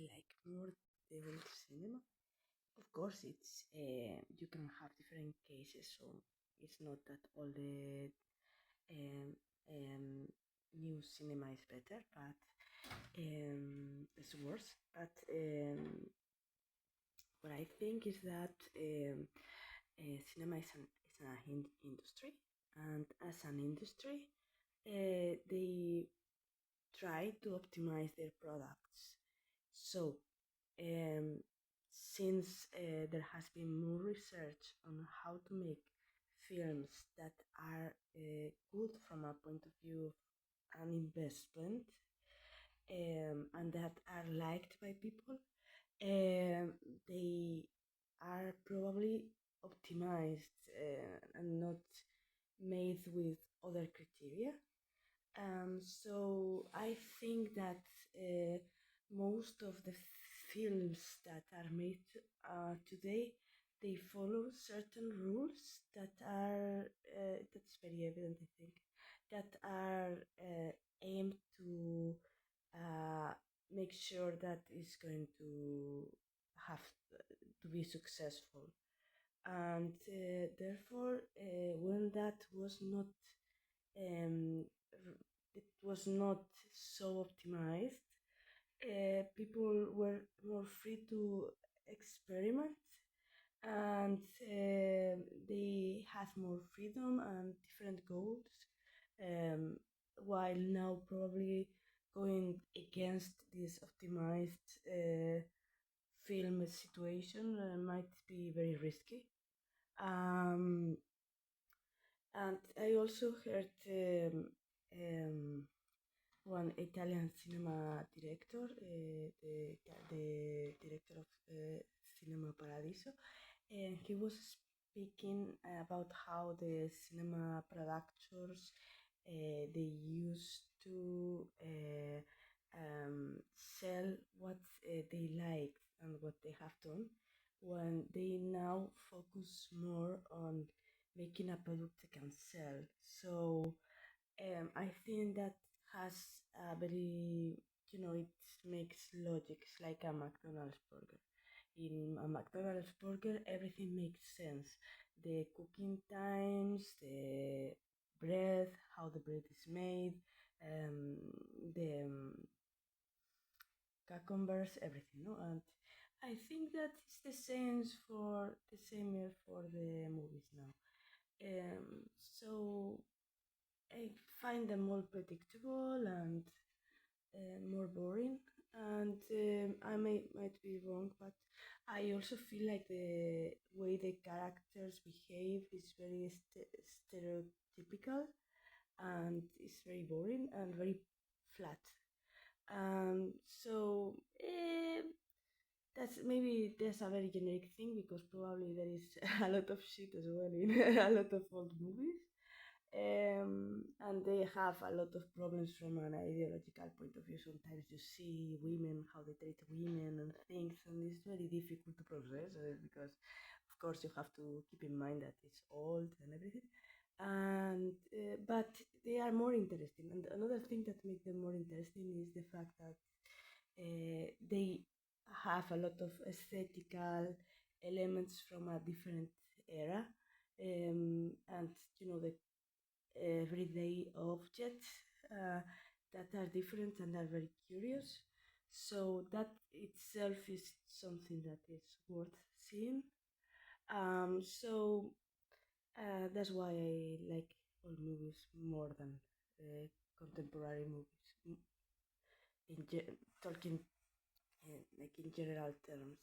like more the old cinema. Of course, it's you can have different cases, so it's not that all the um, um, new cinema is better, but it's worse. But what I think is that cinema is an industry, and as an industry, they try to optimize their products. So, um, since there has been more research on how to make films that are good from a point of view of an investment, and that are liked by people, um, they are probably optimized and not made with other criteria. So I think that most of the films that are made today, they follow certain rules that are that's very evident, I think, that are aimed to uh, make sure that it's going to have to be successful. And therefore, when that was not um, it was not so optimized, people were more free to experiment, and they had more freedom and different goals. Um, while now, probably going against this optimized film situation might be very risky. Um, and I also heard one Italian cinema director, the director of Cinema Paradiso, and he was speaking about how the cinema producers they used to sell what they like and what they have done, when they now focus more on making a product they can sell. So I think that has a very, it makes logic. It's like a McDonald's burger. In a McDonald's burger, everything makes sense. The cooking times, the bread, how the bread is made, um, the cucumbers, everything, no? And I think that it's the same here for the movies now. So I find them more predictable and more boring. And I might be wrong, but I also feel like the way the characters behave is very stereotypical, and it's very boring and very flat. So that's maybe there's a very generic thing, because probably there is a lot of shit as well in a lot of old movies. And they have a lot of problems from an ideological point of view. Sometimes you see women, how they treat women and things, and it's very difficult to process because, of course, you have to keep in mind that it's old and everything. And but they are more interesting. And another thing that makes them more interesting is the fact that they have a lot of aesthetical elements from a different era, and the everyday objects that are different and are very curious. So that itself is something that is worth seeing. So that's why I like old movies more than contemporary movies. In talking like in general terms.